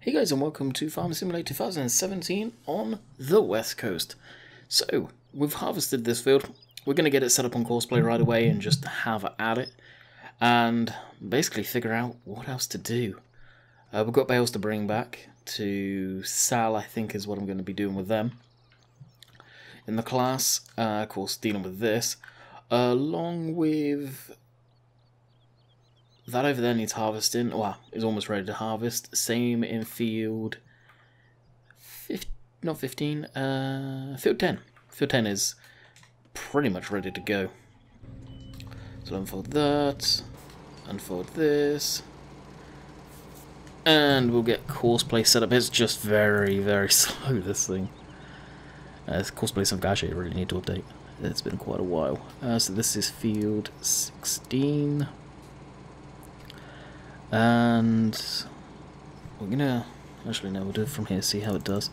Hey guys, and welcome to Farm Simulator 2017 on the West Coast. So, we've harvested this field. We're going to get it set up on Courseplay right away and just have at it. And basically figure out what else to do. We've got bales to bring back to sell, I think is what I'm going to be doing with them. In the class, of course, dealing with this. Along with... that over there needs harvesting. Well, is almost ready to harvest. Same in field... not 15, field 10. Field 10 is pretty much ready to go. So unfold that, unfold this, and we'll get Courseplay set up. It's just very, very slow, this thing. Courseplay some guys I really need to update. It's been quite a while. So this is field 16. And we're gonna actually no, we'll do it from here, see how it does.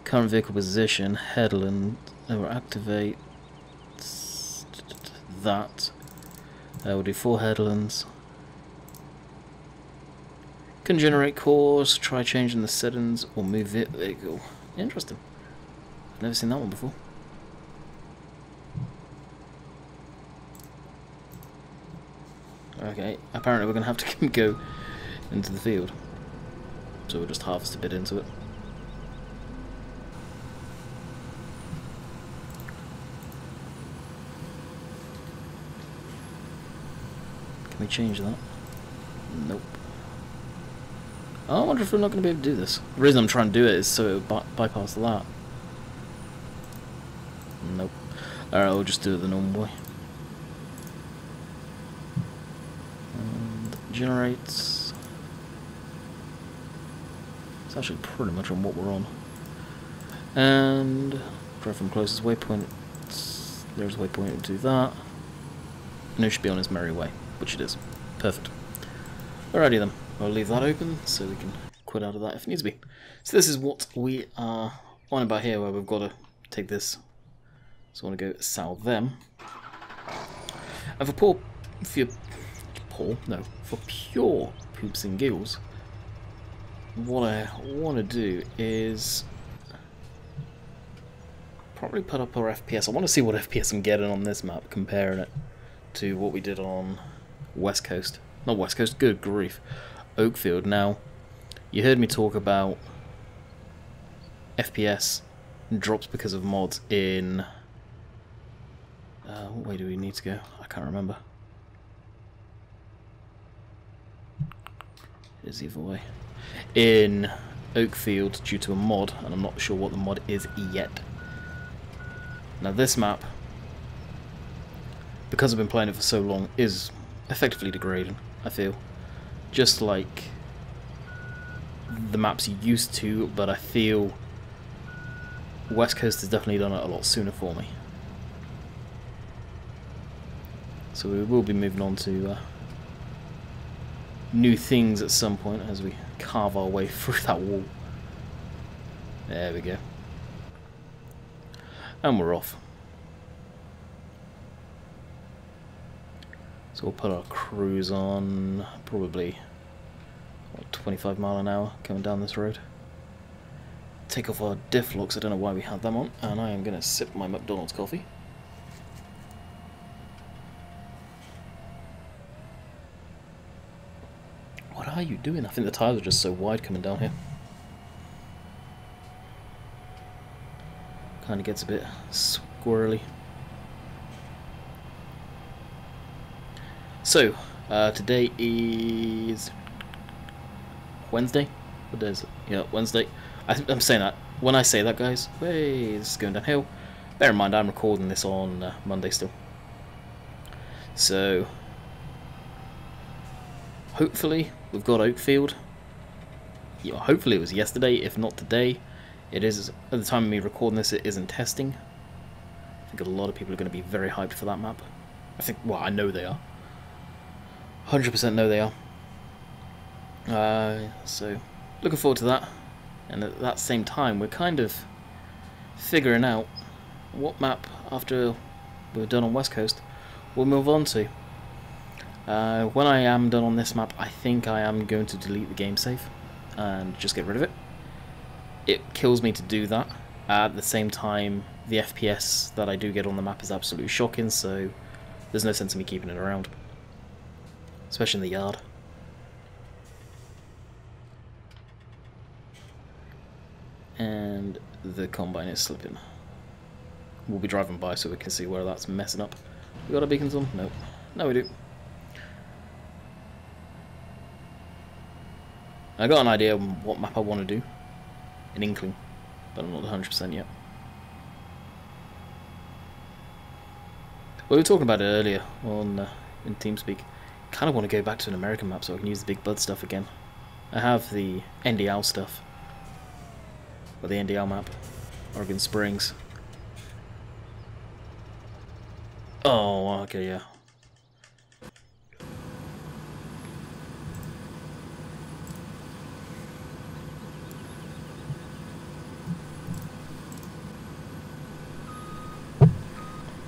Current vehicle position, headland, we'll activate that. We'll do 4 headlands. Can generate course, try changing the settings, or move it. There you go. Interesting. I've never seen that one before. Okay, apparently we're going to have to go into the field. So we'll just harvest a bit into it. Can we change that? Nope. Oh, I wonder if we're not going to be able to do this. The reason I'm trying to do it is so it will bypass that. Nope. Alright, we'll just do it the normal way. Generates. It's actually pretty much on what we're on. And drive from closest waypoint. There's a waypoint to do that. And it should be on its merry way, which it is. Perfect. Alrighty then. I'll leave that open so we can quit out of that if it needs to be. So this is what we are on about here, where we've got to take this. So I want to go sell them. And for for pure poops and gills, what I want to do is probably put up our FPS. I want to see what FPS I'm getting on this map, comparing it to what we did on West Coast. Not West Coast, good grief. Oakfield. Now, you heard me talk about FPS drops because of mods in... what way do we need to go? I can't remember. Is either way. In Oakfield due to a mod, and I'm not sure what the mod is yet. Now this map, because I've been playing it for so long, is effectively degrading, I feel. Just like the maps used to, but I feel West Coast has definitely done it a lot sooner for me. So we will be moving on to new things at some point as we carve our way through that wall. There we go. And we're off. So we'll put our cruise on probably what, 25 mile an hour coming down this road. Take off our diff locks, I don't know why we had them on, and I am going to sip my McDonald's coffee. What are you doing? I think the tires are just so wide coming down here. Kind of gets a bit squirrely. So, today is Wednesday? What day is it? Yeah, Wednesday. I'm saying that. When I say that, guys, hey, this is going downhill. Bear in mind, I'm recording this on Monday still. So... hopefully we've got Oakfield. Yeah, hopefully it was yesterday, if not today. It is, at the time of me recording this, it isn't testing. I think a lot of people are going to be very hyped for that map. I think, well, I know they are. 100% know they are. So, looking forward to that. And at that same time, we're kind of figuring out what map, after we're done on West Coast, we'll move on to. When I am done on this map, I think I am going to delete the game save. and just get rid of it. It kills me to do that. At the same time, the FPS that I do get on the map is absolutely shocking, so there's no sense in me keeping it around. Especially in the yard. And the combine is slipping. We'll be driving by so we can see where that's messing up. We got our beacons on? Nope. No, we do. I got an idea of what map I want to do. An inkling. But I'm not 100% yet. We were talking about it earlier on in TeamSpeak. Kind of want to go back to an American map so I can use the Big Bud stuff again. I have the NDL stuff. Or the NDL map. Oregon Springs. Oh, okay, yeah.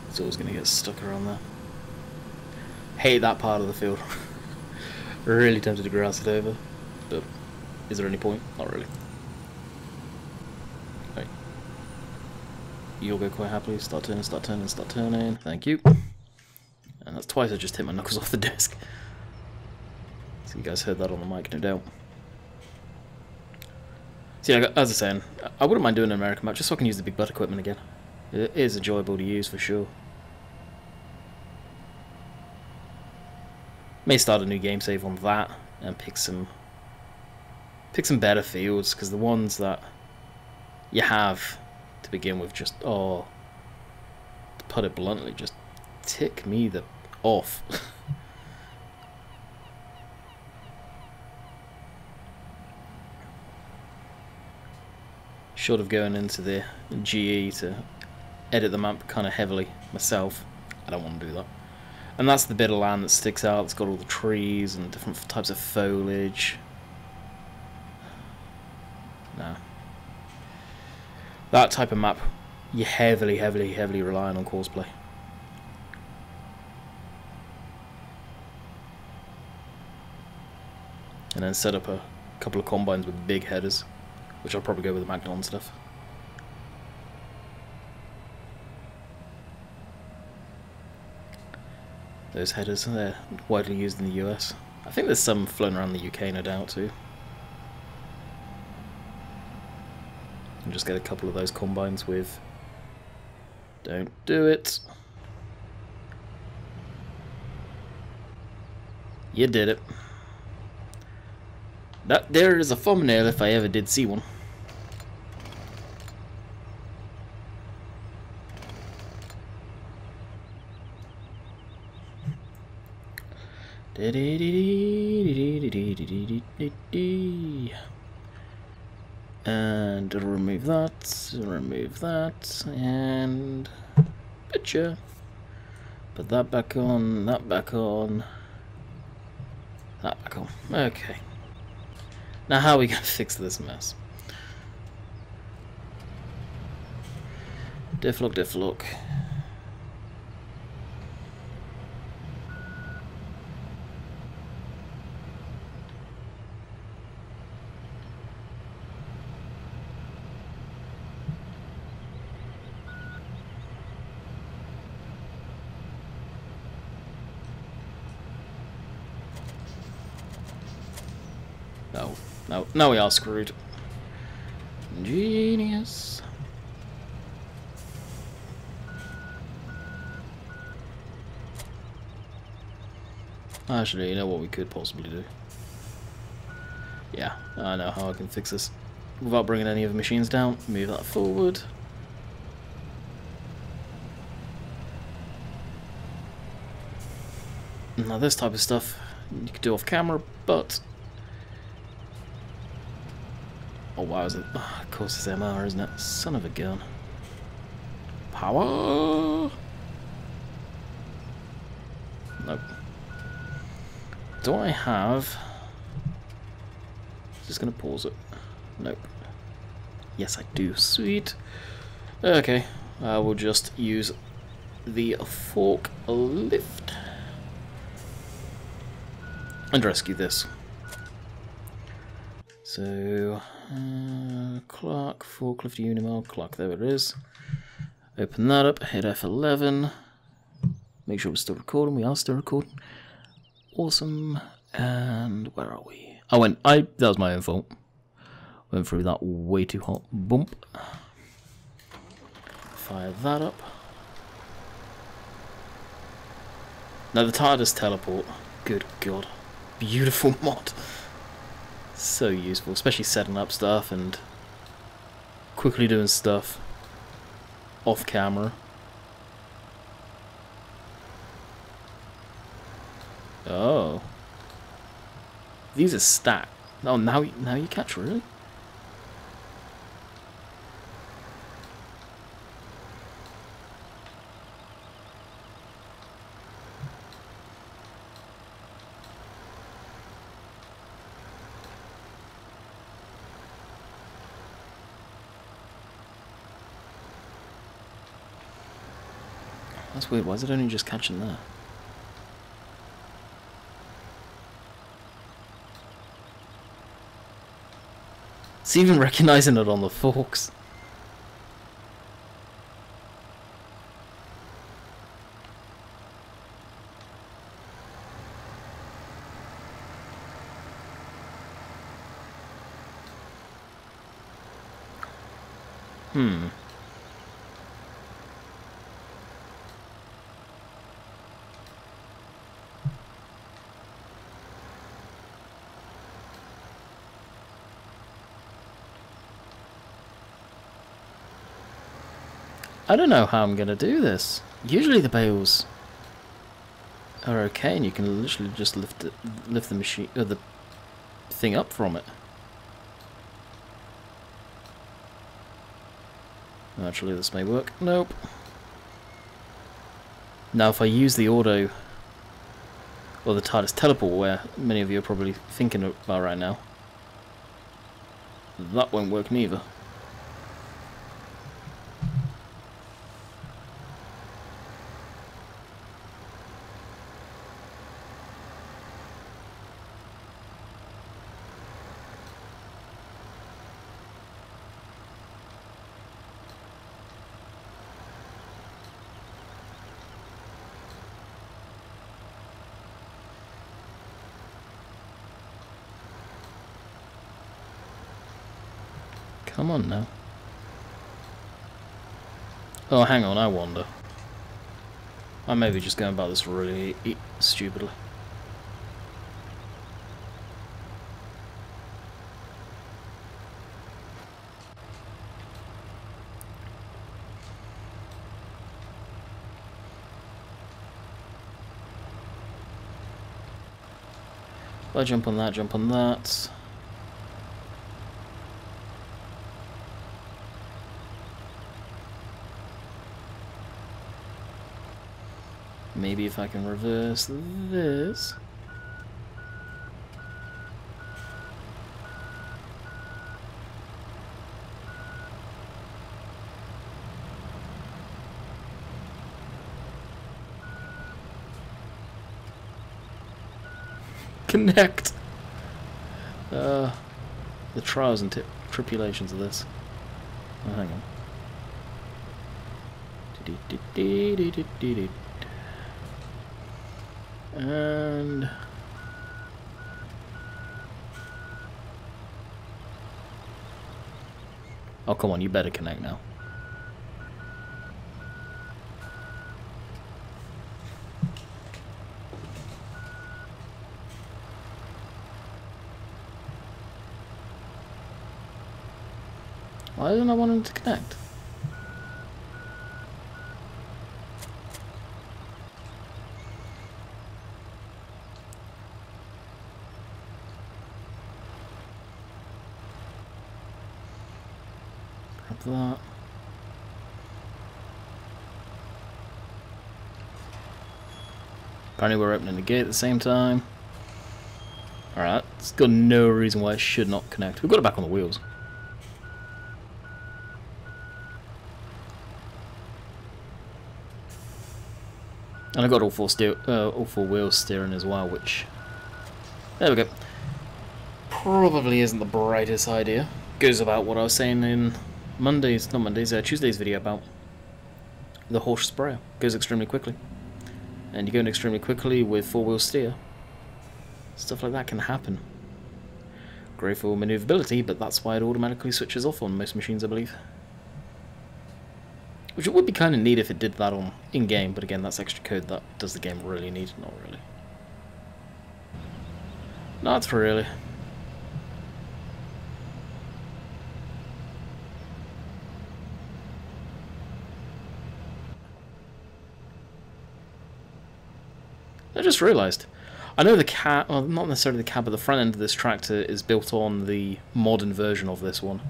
It's always going to get stuck around there. Hate that part of the field. Really tempted to grass it over, but is there any point? Not really. Right. You'll go quite happily. Start turning, start turning, start turning. Thank you. And that's twice I just hit my knuckles off the desk. So you guys heard that on the mic, no doubt. So yeah, as I was saying, I wouldn't mind doing an American map just so I can use the Big Bud equipment again. It is enjoyable to use for sure. May start a new game save on that and pick some better fields, because the ones that you have to begin with just, oh, to put it bluntly, just tick me the off. Short of going into the GE to edit the map kind of heavily myself, I don't want to do that. And that's the bit of land that sticks out. It's got all the trees and different types of foliage. No. That type of map, you're heavily relying on courseplay. And then set up a couple of combines with big headers, which I'll probably go with the Magnon stuff. Those headers, they're widely used in the US. I think there's some flown around the UK, no doubt, too. And just get a couple of those combines with... Don't do it. You did it. That there is a thumbnail if I ever did see one. And remove that, and picture. Put that back on, that back on, that back on. Okay. Now how are we going to fix this mess? Diff look. No, we are screwed. Genius. Actually, you know what we could possibly do? Yeah, I know how I can fix this without bringing any of the machines down. Move that forward. Now this type of stuff you could do off camera, but... Oh wow, is it? Oh, of course it's MR, isn't it? Son of a gun. Power! Nope. Do I have... Just gonna pause it. Nope. Yes, I do. Sweet. Okay, I will just use the forklift and rescue this. So, clock, forklift Unimog, clock, there it is. Open that up, hit F11. Make sure we're still recording, we are still recording. Awesome, and where are we? That was my own fault. Went through that way too hot. Bump. Fire that up. Now the TARDIS teleport, good god. Beautiful mod. So useful, especially setting up stuff and quickly doing stuff off camera. Oh. These are stacked. Oh, now you catch, really? That's weird, why is it only just catching there? It's even recognizing it on the forks. I don't know how I'm gonna do this. Usually the bales are okay, and you can literally just lift the machine or the thing up from it. Actually, this may work. Nope. Now, if I use the auto or the TARDIS teleport, where many of you are probably thinking about right now, that won't work neither. Come on now. Oh, hang on, I wonder. I may be just going about this really stupidly. If I jump on that, jump on that. Maybe if I can reverse this. Connect! The trials and tribulations of this. Oh, hang on. And oh, come on, you better connect now. Why didn't I want him to connect? That. Apparently we're opening the gate at the same time. Alright, it's got no reason why it should not connect. We've got it back on the wheels. And I got all four wheels steering as well, which... There we go. probably isn't the brightest idea. Goes about what I was saying in Tuesday's video about the horse sprayer. Goes extremely quickly. And you're going extremely quickly with four-wheel steer. Stuff like that can happen. Great for maneuverability, but that's why it automatically switches off on most machines, I believe. Which it would be kind of neat if it did that on in-game, but again, that's extra code that does the game really need. Not really. Not really. I just realised. I know the cab, well, not necessarily the cab, but the front end of this tractor is built on the modern version of this one.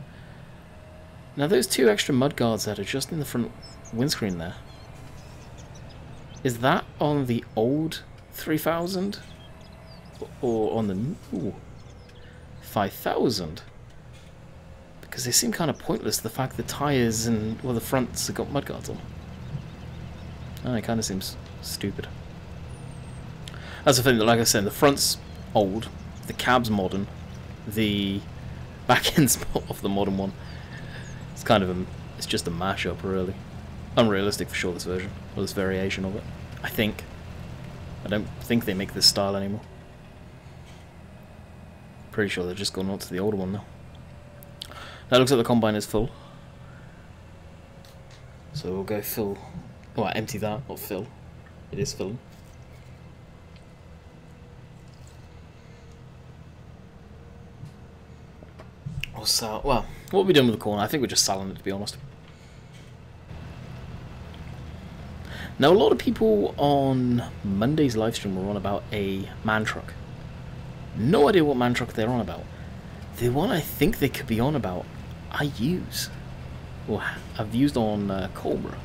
Now those two extra mudguards that are just in the front windscreen there, is that on the old 3000? Or on the 5000? Because they seem kind of pointless, the fact the tyres and, well, the fronts have got mudguards on. Oh, it kind of seems stupid. That's the thing, that, like I said, the front's old, the cab's modern, the back end's of the modern one. It's kind of it's just a mashup, really. Unrealistic for sure, this version, or this variation of it. I think. I don't think they make this style anymore. Pretty sure they've just gone on to the older one now. That looks like the combine is full. So we'll go fill. Oh, empty that, not fill. It is filling. So, well, what are we doing with the corner? I think we're just selling it, to be honest. Now, a lot of people on Monday's livestream were on about a man truck. No idea what man truck they're on about. The one I think they could be on about, I use. Or I've used on Cobra.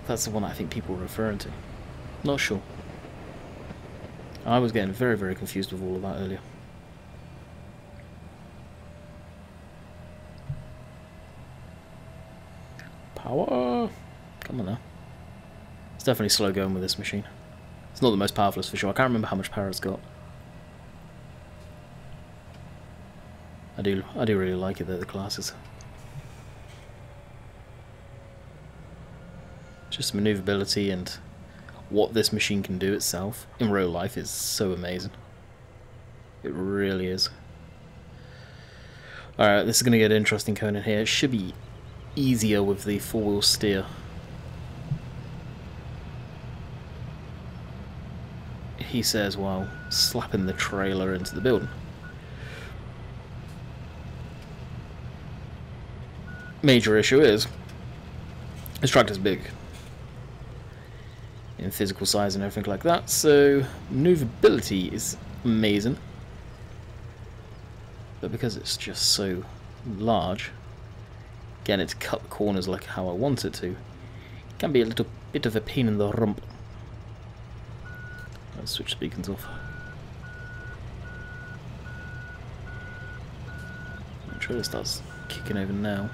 That's the one I think people were referring to. Not sure. I was getting very, very confused with all of that earlier. Power! Come on now. It's definitely slow going with this machine. It's not the most powerful for sure. I can't remember how much power it's got. I do really like it though, the classes. Just maneuverability and what this machine can do itself in real life is so amazing. It really is. Alright, this is going to get interesting going in here. It should be easier with the four-wheel steer. He says while slapping the trailer into the building. Major issue is this tractor's big in physical size and everything like that, so maneuverability is amazing, but because it's just so large, getting it to cut the corners like how I want it to, can be a little bit of a pain in the rump. Let's switch the beacons off. The trailer starts kicking over now.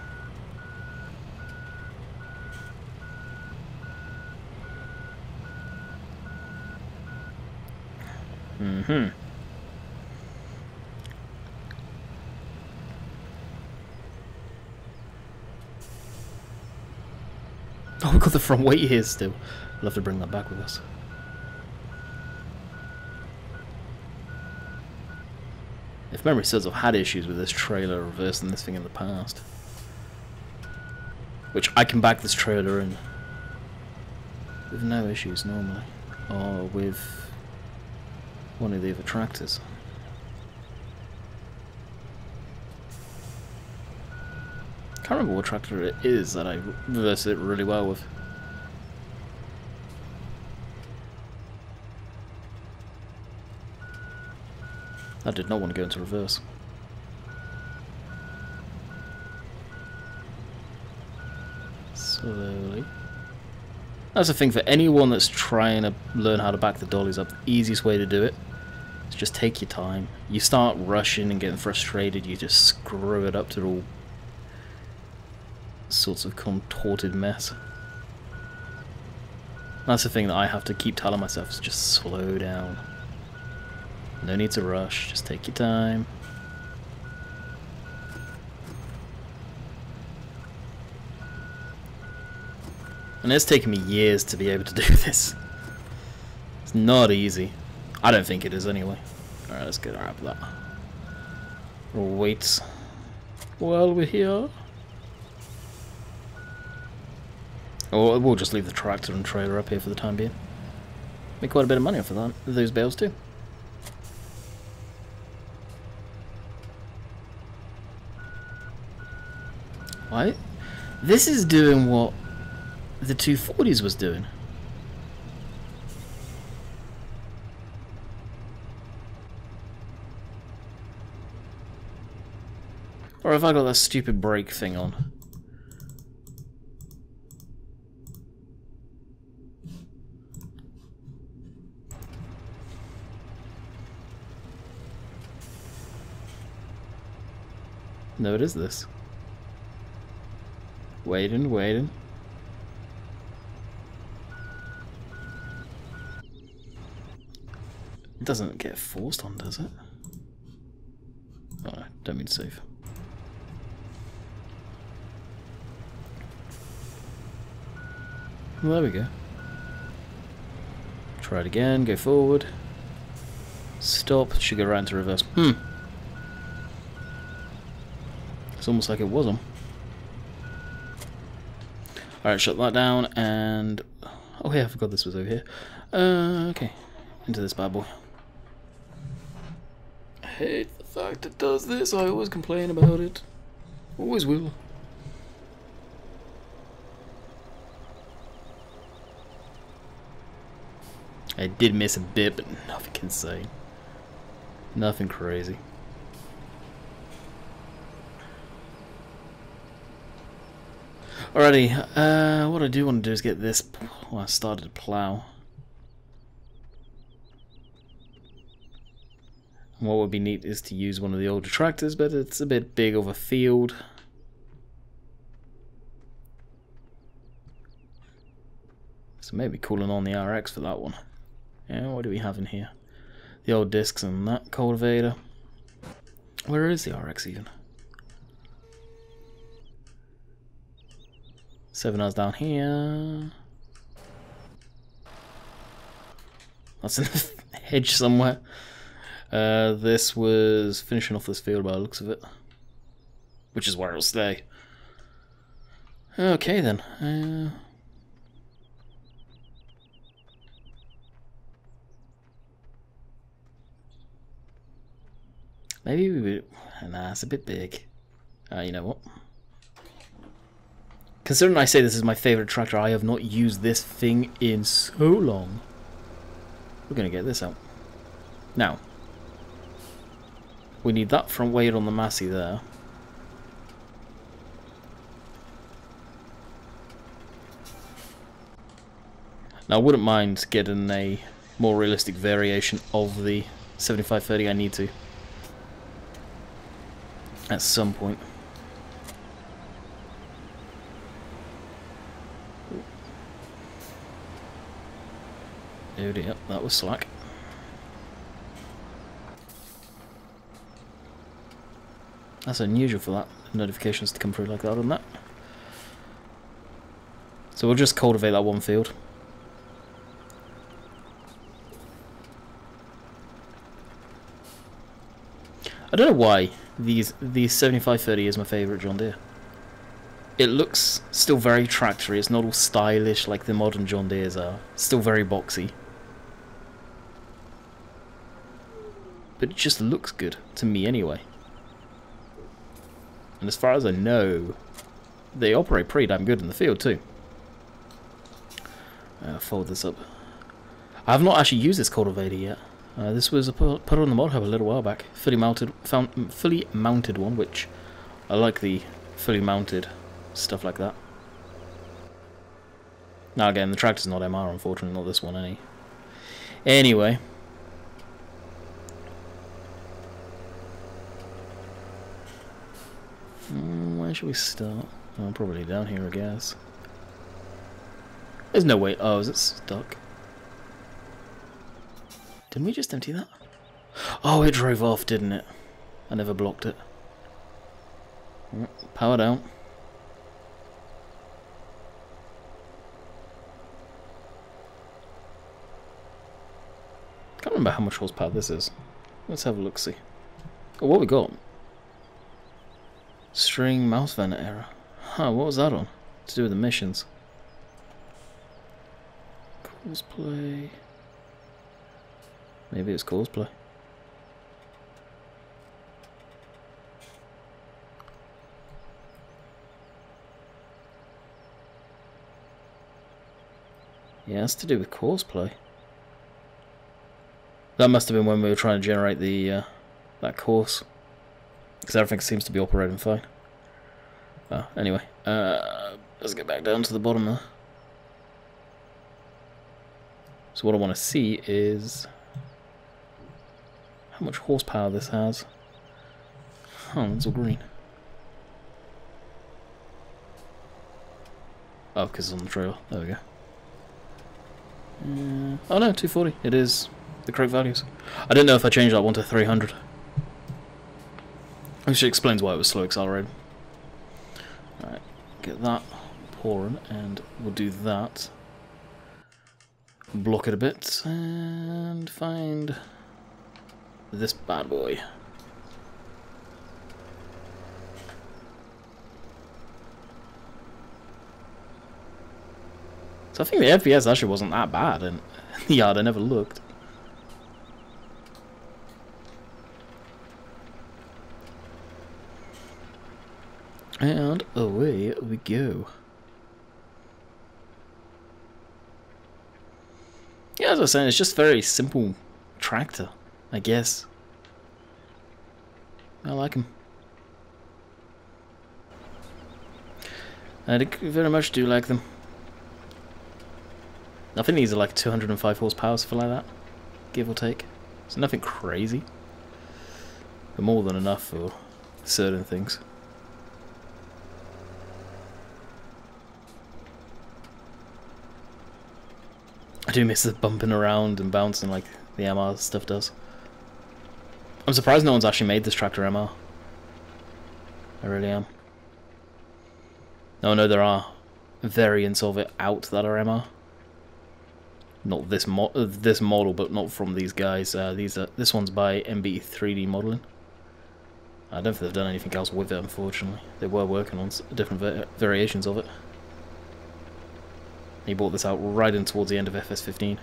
Oh, we've got the front weight here still. We'll have to bring that back with us. If memory serves, I've had issues with this trailer reversing this thing in the past. Which I can back this trailer in with no issues normally. Or with one of the other tractors. Can't remember what tractor it is that I reverse it really well with. I did not want to go into reverse. Slowly. That's the thing for anyone that's trying to learn how to back the dollies up. The easiest way to do it is just take your time. You start rushing and getting frustrated, you just screw it up to all sorts of contorted mess. That's the thing that I have to keep telling myself, is just slow down. No need to rush, just take your time. And it's taken me years to be able to do this. It's not easy. I don't think it is anyway. Alright, let's get out of that. Wait while we're here. Or we'll just leave the tractor and trailer up here for the time being. Make quite a bit of money off of that, those bales too. Why? This is doing what the 240s was doing. Or have I got that stupid brake thing on? No, it is this. Waiting, waiting. It doesn't get forced on, does it? Oh, no, don't mean to save. Well, there we go. Try it again, go forward. Stop, should go around to reverse. It's almost like it was on. Alright, shut that down and... Oh yeah, I forgot this was over here. Okay, into this bad boy. I hate the fact it does this, I always complain about it. Always will. I did miss a bit, but nothing insane. Nothing crazy. Alrighty, what I do want to do is get this... Well, I started to plough. And what would be neat is to use one of the older tractors, but it's a bit big of a field. So maybe calling on the RX for that one. Yeah, what do we have in here? The old discs and that cultivator. Where is the RX even? 7 hours down here. That's in the hedge somewhere. This was finishing off this field by the looks of it. Which is where it'll stay. Okay then. Maybe we would... Nah, it's a bit big. You know what? Considering I say this is my favourite tractor, I have not used this thing in so long. We're going to get this out. Now, we need that front weight on the Massey there. Now, I wouldn't mind getting a more realistic variation of the 7530. I need to. At some point. Yep, that was slack. That's unusual for that notifications to come through like that on that. So we'll just cultivate that one field. I don't know why the 7530 is my favourite John Deere. It looks still very tractory, it's not all stylish like the modern John Deeres are. It's still very boxy. But it just looks good, to me anyway. And as far as I know, they operate pretty damn good in the field too. Fold this up. I have not actually used this cultivator yet. This was put on the mod hub a little while back. Fully mounted one, which I like the fully mounted stuff like that. Now again, the tractor's not MR, unfortunately, not this one Anyway. Where should we start? Oh, probably down here, I guess. There's no way. Oh, is it stuck? Didn't we just empty that? Oh, it drove off, didn't it? I never blocked it. Power down. Can't remember how much horsepower this is. Let's have a look, see. Oh, what we got? String mouse vent error. Huh, what was that on? To do with the missions. Cosplay. Maybe it's cosplay. Yeah, it's to do with cosplay. That must have been when we were trying to generate the that course, because everything seems to be operating fine. Anyway, let's get back down to the bottom there. So what I want to see is how much horsepower this has. Oh, it's all green. Oh, because it's on the trailer. There we go. Oh no, 240. It is the correct values. I didn't know if I changed that one to 300. Which explains why it was slow accelerating. Alright, get that pouring, and we'll do that. Block it a bit, and find this bad boy. So I think the FPS actually wasn't that bad in the yard. I never looked. And away we go. Yeah, as I was saying, it's just a very simple tractor, I guess. I like him. I very much do like them. I think these are like 205 horsepower, something like that, give or take. So nothing crazy, but more than enough for certain things. I do miss the bumping around and bouncing like the MR stuff does. I'm surprised no one's actually made this tractor MR. I really am. Oh no, there are variants of it out that are MR. Not this model, but not from these guys. This one's by MB3D Modeling. I don't think they've done anything else with it, unfortunately. They were working on different variations of it. He bought this out right in towards the end of FS15.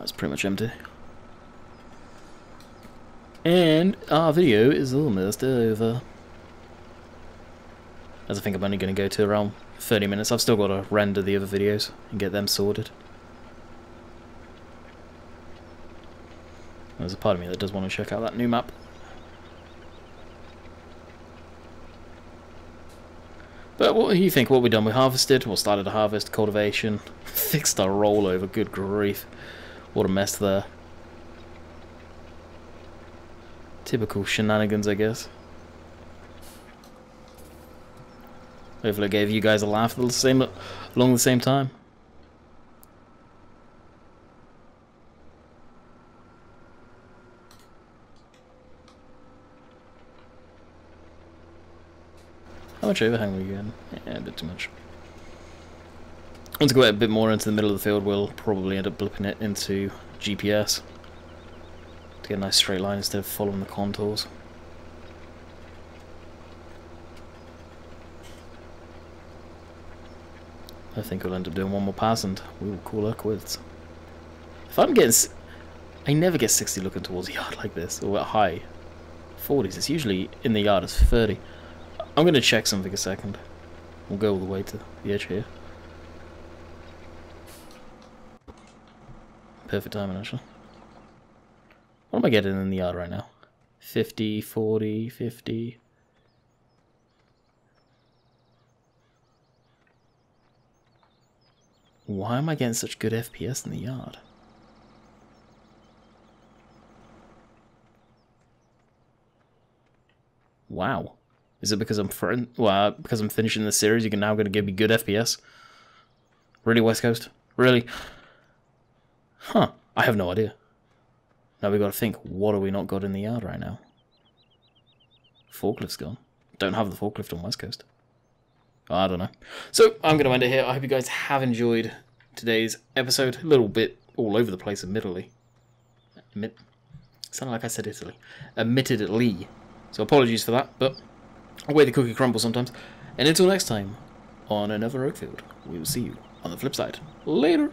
It's pretty much empty. And our video is almost over. As I think I'm only going to go to around 30 minutes. I've still got to render the other videos and get them sorted. There's a part of me that does want to check out that new map. But what do you think? What we done? We harvested, we started to harvest, cultivation, fixed our rollover, good grief. What a mess there. Typical shenanigans, I guess. Hopefully I gave you guys a laugh along the same time. How much overhang were you getting? Yeah, a bit too much. Once we go a bit more into the middle of the field, we'll probably end up blipping it into GPS to get a nice straight line instead of following the contours. I think we'll end up doing one more pass and we will call her quits. If I'm getting... I never get 60 looking towards the yard like this, or at high 40s. It's usually in the yard as 30. I'm going to check something a second. We'll go all the way to the edge here. Perfect timing, actually. What am I getting in the yard right now? 50, 40, 50... Why am I getting such good FPS in the yard? Wow. Is it because I'm because I'm finishing this series, you're now going to give me good FPS? Really, West Coast? Really? Huh. I have no idea. Now we got to think, what have we not got in the yard right now? Forklift's gone. Don't have the forklift on West Coast. I don't know. So, I'm going to end it here. I hope you guys have enjoyed today's episode. A little bit all over the place, admittedly. Sounded like I said Italy. Admittedly. So apologies for that, but away the cookie crumbles sometimes. And until next time, on another Oakfield, we will see you on the flip side. Later!